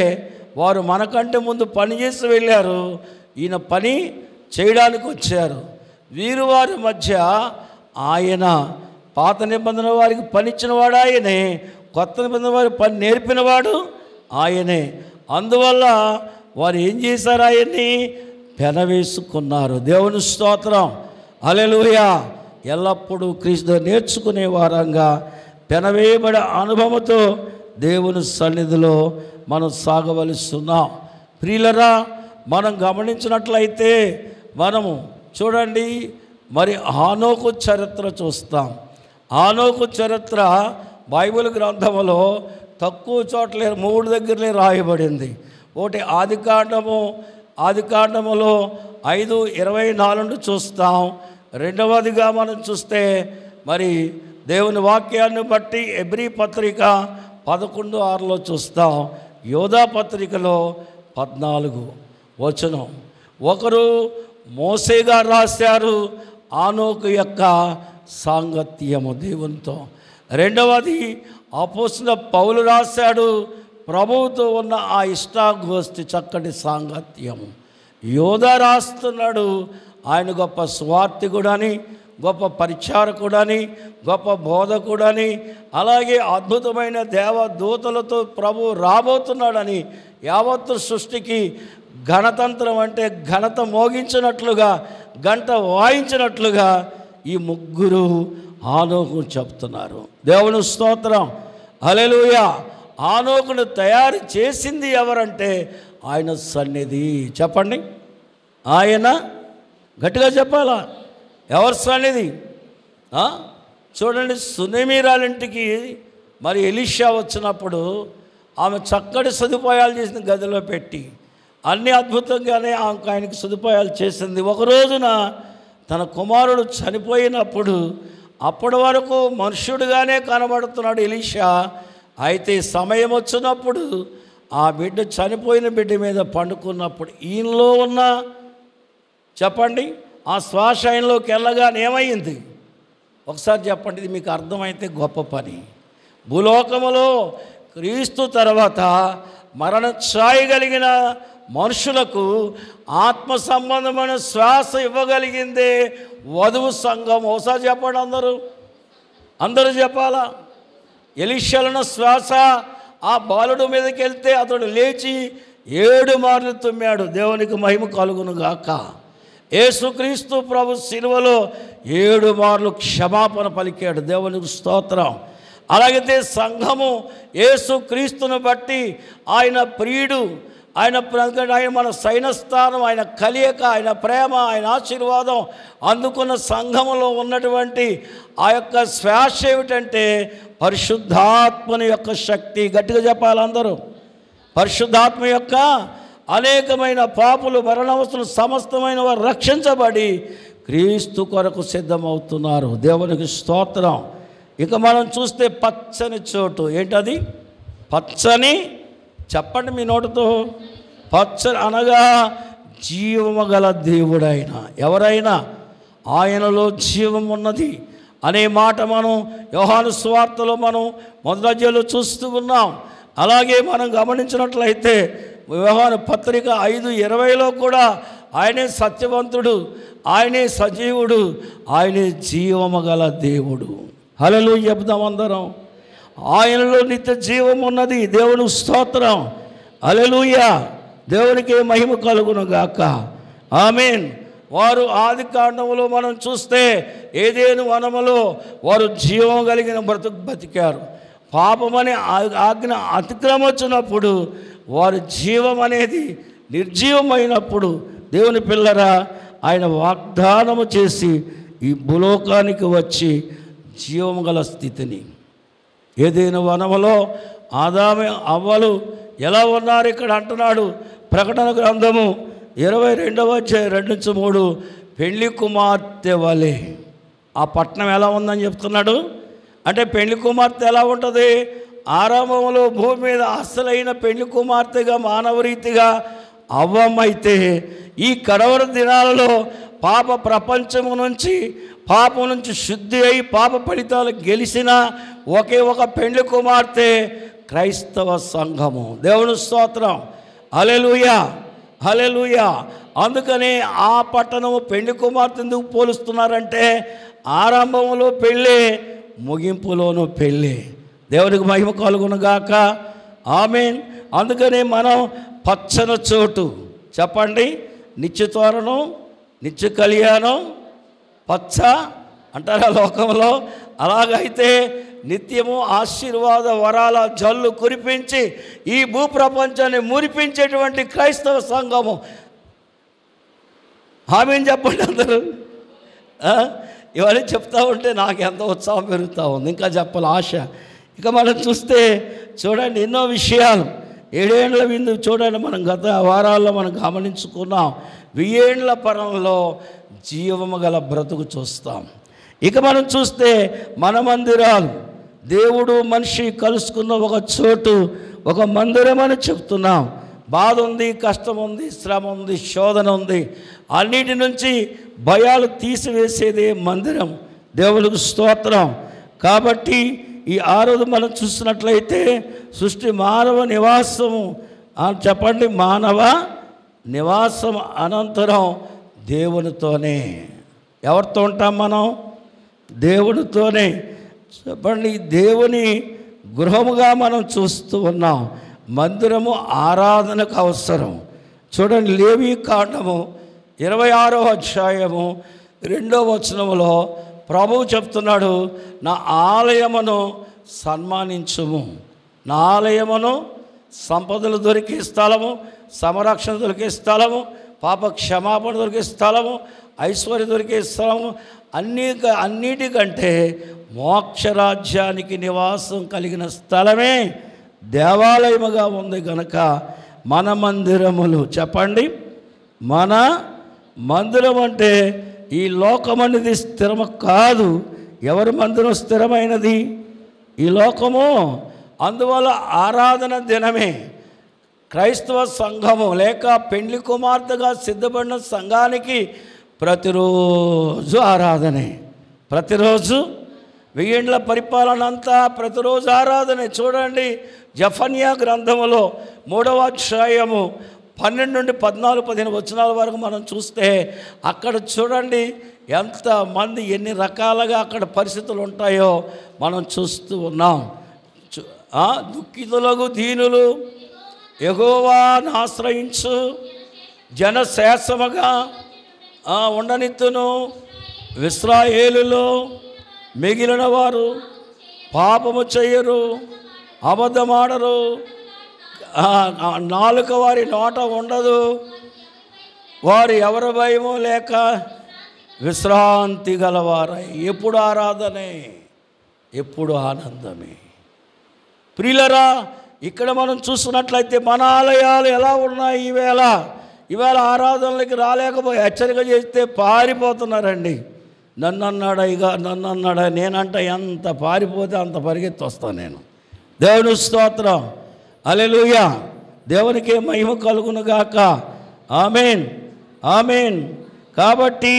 S2: వారు మనకంటే ముందు పని చేసి వెళ్ళారు, ఈయన పని చేయడానికి వచ్చారు. వీరు వారి మధ్య ఆయన పాత నిబంధన వారికి పనిచ్చినవాడు ఆయనే, కొత్త నిబంధన వారికి పని నేర్పినవాడు ఆయనే. అందువల్ల వారు ఏం చేశారు? ఆయన్ని పెనవేసుకున్నారు. దేవుని స్తోత్రం. హల్లెలూయా. ఎల్లప్పుడూ క్రీస్తు నేర్చుకునే వారంగా పెనవేయబడే అనుభవంతో దేవుని సన్నిధిలో మనం సాగవలస్తున్నాం. ప్రియులరా, మనం గమనించినట్లయితే మనము చూడండి, మరి హానోకు చరిత్ర చూస్తాం. హానోకు చరిత్ర బైబిల్ గ్రంథంలో తక్కువ చోట్ల 3 దగ్గరలే రాయబడింది. ఒకటి ఆదికాండములో 5:24 చూస్తాం. రెండవదిగా మనం చూస్తే మరి దేవుని వాక్యాన్ని బట్టి హెబ్రీ పత్రిక 11:6 చూస్తాం. యోధా పత్రికలో 14 వచనం. ఒకరు మోసే గారు రాశారు ఆనోకు యొక్క సాంగత్యము దేవునితో. రెండవది అపోస్తలుడైన పౌలు రాశాడు ప్రభువుతో ఉన్న ఆ ఇష్టాగోష్ఠి చక్కటి సాంగత్యము. యోధా రాస్తున్నాడు ఆయన గొప్ప స్వార్థికుడని, గొప్ప పరిచారకుడని, గొప్ప బోధకుడని, అలాగే అద్భుతమైన దేవదూతలతో ప్రభు రాబోతున్నాడని, యావత్తు సృష్టికి గణతంత్రం అంటే ఘనత మోగించినట్లుగా, గంట వాయించినట్లుగా ఈ ముగ్గురు హానోకు చెప్తున్నారు. దేవుని స్తోత్రం. హల్లెలూయా. హానోకును తయారు చేసింది ఎవరంటే ఆయన సన్నిధి. చెప్పండి, ఆయన గట్టిగా చెప్పాలా? ఎవరి సన్నిధి? చూడండి, సునేమీరాలింటికి మరి ఎలీషా వచ్చినప్పుడు ఆమె చక్కటి సదుపాయాలు చేసిన గదిలో పెట్టి అన్ని అద్భుతంగానే ఆయనకి సదుపాయాలు చేసింది. ఒక రోజున తన కుమారుడు చనిపోయినప్పుడు అప్పటి వరకు మనుష్యుడిగానే కనబడుతున్నాడు ఎలీషా. అయితే సమయం వచ్చినప్పుడు ఆ బిడ్డ చనిపోయిన బిడ్డ మీద పండుకున్నప్పుడు ఈయనలో ఉన్న చెప్పండి ఆ శ్వాస ఆయనలోకి వెళ్ళగానే ఏమైంది ఒకసారి చెప్పండి. ఇది మీకు అర్థమైతే గొప్ప పని. భూలోకములో క్రీస్తు తర్వాత మరణ ఛాయ కలిగిన మనుషులకు ఆత్మ సంబంధమైన శ్వాస ఇవ్వగలిగిందే వధువు సంఘం. ఒకసారి చెప్పండి, అందరూ చెప్పాలా. ఎలీషాలో శ్వాస ఆ బాలుడు మీదకి వెళ్తే అతడు లేచి 7 మార్లు తుమ్మాడు. దేవునికి మహిమ కలుగును గాక. యేసుక్రీస్తు ప్రభు శిలువలో 7 మార్లు క్షమాపణ పలికాడు. దేవునికి స్తోత్రం. అలాగైతే సంఘము యేసుక్రీస్తును బట్టి ఆయన ప్రియుడు, ఆయన మన సైనస్థానం, ఆయన కలియక, ఆయన ప్రేమ, ఆయన ఆశీర్వాదం అందుకున్న సంఘములో ఉన్నటువంటి ఆ యొక్క శ్వాస ఏమిటంటే పరిశుద్ధాత్మని యొక్క శక్తి. గట్టిగా చెప్పాలి అందరూ. పరిశుద్ధాత్మ యొక్క అనేకమైన పాపులు మరణవస్తులు సమస్తమైన వారు రక్షించబడి క్రీస్తు కొరకు సిద్ధమవుతున్నారు. దేవునికి స్తోత్రం. ఇక మనం చూస్తే పచ్చని చోటు. ఏంటది? పచ్చని, చెప్పండి మీ నోటితో, పచ్చని అనగా జీవము గల దేవుడైన ఎవరైనా ఆయనలో జీవం ఉన్నది అనే మాట మనం యోహాను సువార్తలో మనం మొదటి అధ్యాయంలో చూస్తూ ఉన్నాం. అలాగే మనం గమనించినట్లయితే యోహాను పత్రిక 5:20లో కూడా ఆయనే సత్యవంతుడు, ఆయనే సజీవుడు, ఆయనే జీవము గల దేవుడు. హల్లెలూయా చెప్దాం అందరం. ఆయనలో నిత్య జీవం ఉన్నది. దేవునికి స్తోత్రం. హల్లెలూయా. దేవునికి మహిమ కలుగును గాక. ఆమేన్. వారు ఆది కాండములో మనం చూస్తే ఏదేను వనములో వారు జీవం కలిగిన బతికారు. పాపమనే ఆజ్ఞ అతిక్రమించినప్పుడు వారి జీవం అనేది నిర్జీవమైనప్పుడు దేవుని పిల్లరా ఆయన వాగ్దానము చేసి ఈ భూలోకానికి వచ్చి జీవము గల స్థితిని ఏదైనా వనములో ఆదాము అవ్వలు ఎలా ఉన్నారు ఇక్కడ అంటున్నాడు. ప్రకటన గ్రంథము 22వ అధ్యాయం 2-3 పెళ్లి కుమార్తె వలె ఆ పట్టణం ఎలా ఉందని చెప్తున్నాడు. అంటే పెళ్లి కుమార్తె ఎలా ఉంటుంది? ఆరంభంలో భూమి మీద అసలైన పెళ్లి కుమార్తెగా మానవ రీతిగా అవ్వమైతే ఈ కడవర దినాలలో పాప ప్రపంచము నుంచి పాపం నుంచి శుద్ధి అయి పాప ఫలితాలు గెలిచిన ఒకే ఒక పెళ్లి కుమార్తె క్రైస్తవ సంఘము. దేవుని స్తోత్రం. హల్లెలూయా, హల్లెలూయా. అందుకనే ఆ పట్టణము పెళ్లి కుమార్తె ఎందుకు పోలుస్తున్నారంటే ఆరంభంలో పెళ్ళే, ముగింపులోనూ పెళ్ళే. దేవునికి మహిమ కలుగును గాక. ఆమేన్. అందుకనే మనం పచ్చని చోటు, చెప్పండి, నిత్య తోరణం, నిత్య కళ్యాణం, పచ్చ అంటారా లోకంలో. అలాగైతే నిత్యము ఆశీర్వాద వరాల జల్లు కురిపించి ఈ భూప్రపంచాన్ని మురిపించేటువంటి క్రైస్తవ సంఘము. ఆమేన్ చెప్పండి అందరూ. ఇవన్నీ చెప్తా ఉంటే నాకు ఎంతో ఉత్సాహం పెరుగుతూ ఉంది. ఇంకా చెప్పాలి ఆశ. ఇక మనం చూస్తే చూడండి ఎన్నో విషయాలు. 7 ఏండ్ల విందు చూడండి, మనం గత వారాల్లో మనం గమనించుకున్నాం. 1000 ఏండ్ల పరంలో జీవము గల బ్రతుకు చూస్తాం. ఇక మనం చూస్తే మన మందిరాలు, దేవుడు మనిషి కలుసుకున్న ఒక చోటు, ఒక మందిరం అని చెప్తున్నాం. బాధ ఉంది, కష్టం ఉంది, శ్రమ ఉంది, శోధన ఉంది. అన్నిటి నుంచి భయాలు తీసివేసేదే మందిరం. దేవునికి స్తోత్రం. కాబట్టి ఈ ఆరోజు మనం చూసినట్లయితే సృష్టి మానవ నివాసము చెప్పండి, మానవ నివాసం అనంతరం దేవునితోనే. ఎవరితో ఉంటాం మనం? దేవునితోనే. చెప్పండి, దేవుని గృహముగా మనం చూస్తూ ఉన్నాం. మందిరము ఆరాధనకు అవసరం. చూడండి, లేవి కాండము 26వ అధ్యాయము 2వ వచనములో ప్రభువు చెప్తున్నాడు, నా ఆలయమును సన్మానించుము. నా ఆలయమును సంపదలు దొరికే స్థలము, సంరక్షణ దొరికే స్థలము, పాప క్షమాపణ దొరికే స్థలము, ఐశ్వర్యం దొరికే స్థలము, అన్నిటికంటే మోక్షరాజ్యానికి నివాసం కలిగిన స్థలమే దేవాలయముగా ఉంది గనక మన మందిరములు, చెప్పండి, మన మందిరం అంటే ఈ లోకం అనేది స్థిరము కాదు. ఎవరి మందిరం స్థిరమైనది? ఈ లోకము. అందువల్ల ఆరాధన దినమే క్రైస్తవ సంఘము లేక పెండ్లి కుమార్తెగా సిద్ధపడిన సంఘానికి ప్రతిరోజు ఆరాధనే. ప్రతిరోజు 1000 ఏండ్ల పరిపాలన అంతా ప్రతిరోజు ఆరాధనే. చూడండి, జెఫన్యా గ్రంథములో 3వ అధ్యాయము 12 నుండి 14, 15 వచనాల వరకు మనం చూస్తే అక్కడ చూడండి ఎంతమంది ఎన్ని రకాలుగా అక్కడ పరిస్థితులు ఉంటాయో మనం చూస్తూ ఉన్నాం. దుఃఖితులకు దీనులు యెహోవాను ఆశ్రయించు జనశేషముగా ఉండనిత్తును. ఇశ్రాయేలులో మిగిలిన వారు పాపము చేయరు, అబద్ధమాడరు, నాలుక వారి నోట ఉండదు, వారు ఎవరి భయము లేక విశ్రాంతి గలవారై ఎప్పుడు ఆరాధనే, ఎప్పుడు ఆనందమే. ప్రియులరా, ఇక్కడ మనం చూస్తున్నట్లయితే మన ఆలయాలు ఎలా ఉన్నాయి? ఈవేళ ఆరాధనలకి రాలేకపోయి హెచ్చరిక చేస్తే పారిపోతున్నారండి. నన్ను అన్నాడా నేనంట ఎంత పారిపోతే అంత పరిగెత్తి వస్తాను నేను. దేవుని స్తోత్రం, హల్లెలూయా, దేవునికే మహిమ కలుగునుగాక. ఆమేన్, ఆమేన్. కాబట్టి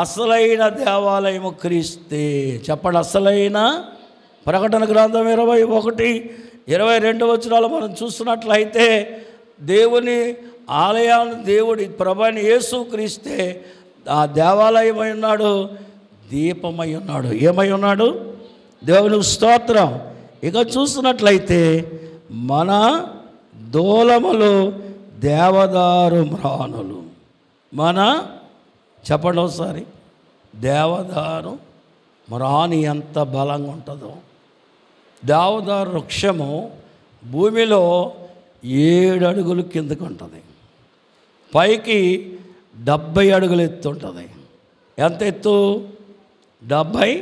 S2: అసలైన దేవాలయము క్రీస్తే. చెప్పండి, అసలైన. ప్రకటన గ్రంథం 21-22 వచనాలు మనం చూస్తున్నట్లయితే దేవుని ఆలయాన్ని దేవుడి ప్రభువైన యేసు క్రీస్తే ఆ దేవాలయమై ఉన్నాడు, దీపమై ఉన్నాడు. ఏమై ఉన్నాడు? దేవుని స్తోత్రం. ఇక చూస్తున్నట్లయితే మన దూలములు దేవదారు మ్రానులు. చెప్పండి ఒకసారి, దేవదారు మ్రాని ఎంత బలంగా ఉంటుందో. దేవదారు వృక్షము భూమిలో 7 అడుగులు కిందకు ఉంటుంది, పైకి 70 అడుగులు ఎత్తు ఉంటుంది. ఎంత ఎత్తు? 70.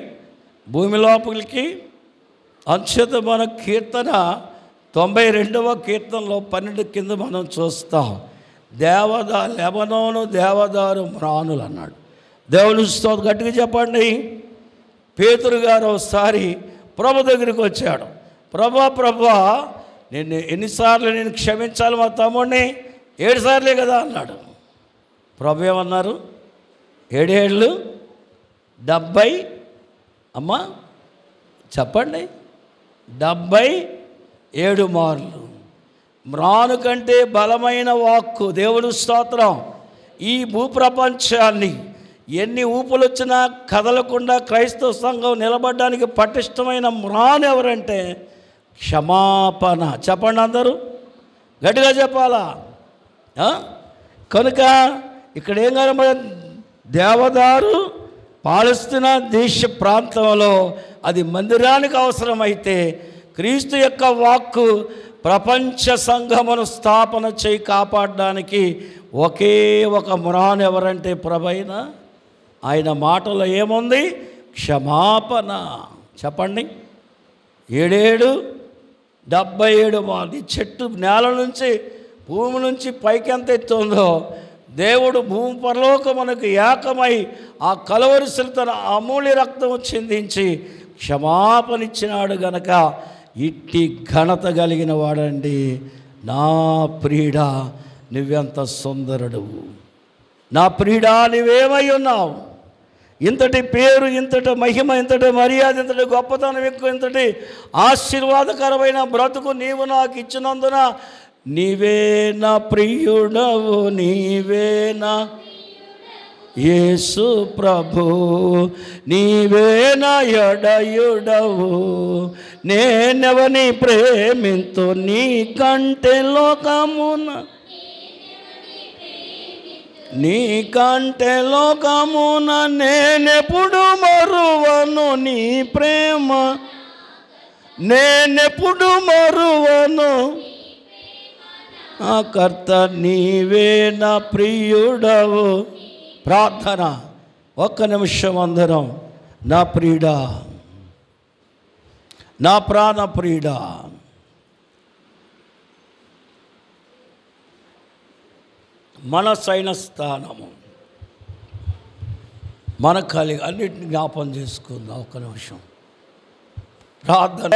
S2: భూమి లోపలికి అంచేత మన కీర్తన 92వ కీర్తనలో 12 కింద మనం చూస్తాం. లెబనోను దేవదారు మ్రానులు అన్నాడు. దేవుని స్తోత్రం. గట్టిగా చెప్పండి. పేతురు గారు ఒకసారి ప్రభు దగ్గరికి వచ్చాడు. ప్రభా నేను ఎన్నిసార్లు నేను క్షమించాలి మా తమ్ముడిని? 7 సార్లే కదా అన్నాడు. ప్రభు ఏమన్నారు? 7 ఏళ్ళు 70. అమ్మా చెప్పండి, 77 మార్లు. మ్రాను కంటే బలమైన వాక్కు. దేవుని స్తోత్రం. ఈ భూప్రపంచాన్ని ఎన్ని ఊపులు వచ్చినా కదలకుండా క్రైస్తవ సంఘం నిలబడడానికి పటిష్టమైన మ్రాను ఎవరంటే క్షమాపణ. చెప్పండి అందరూ, గట్టిగా చెప్పాలా? కనుక ఇక్కడ ఏం కనబడ, దేవదారు పాలస్తీనా దేశ ప్రాంతంలో అది మందిరానికి అవసరమైతే క్రీస్తు యొక్క వాక్కు ప్రపంచ సంఘమును స్థాపన చేయి కాపాడడానికి ఒకే ఒక మ్రాను ఎవరంటే ప్రభైన ఆయన మాటలో ఏముంది? క్షమాపణ. చెప్పండి, 7 77 మార్లు. చెట్టు నేల నుంచి భూమి నుంచి పైకి ఎంత ఎత్తుందో దేవుడు భూమి పరలోకమునకు ఏకమై ఆ కలవరిశిల తన అమూల్య రక్తము చిందించి క్షమాపణ ఇచ్చినాడు గనక ఇట్టి ఘనత కలిగిన వాడండి నా ప్రియుడా, నువ్వెంత సుందరుడు, నా ప్రియుడా నువ్వేమై ఉన్నావు. ఇంతటి పేరు, ఇంతటి మహిమ, ఇంతటి మర్యాద, ఇంతటి గొప్పతనం ఎక్కువ, ఇంతటి ఆశీర్వాదకరమైన బ్రతుకు నీవు నాకు ఇచ్చినందున నీవే నా ప్రియుడవు, నీవే నా యేసు ప్రభు, నీవే నా ఎడయుడవు. నేనెవని ప్రేమింతు నీ కంటే లోకమున, నీ కంటే లోకమున నేనెప్పుడు మరువను నీ ప్రేమ, నేనెప్పుడు మరువను ఆ కర్త, నీవే నా ప్రియుడవు. ప్రార్థన. ఒక్క నిమిషం అందరం, నా ప్రియుడా, నా ప్రాణ ప్రియుడా, మనసైన స్థానము మన కలిగి అన్నిటిని జ్ఞాపం చేసుకుందాం. ఒక్క నిమిషం ప్రార్థన.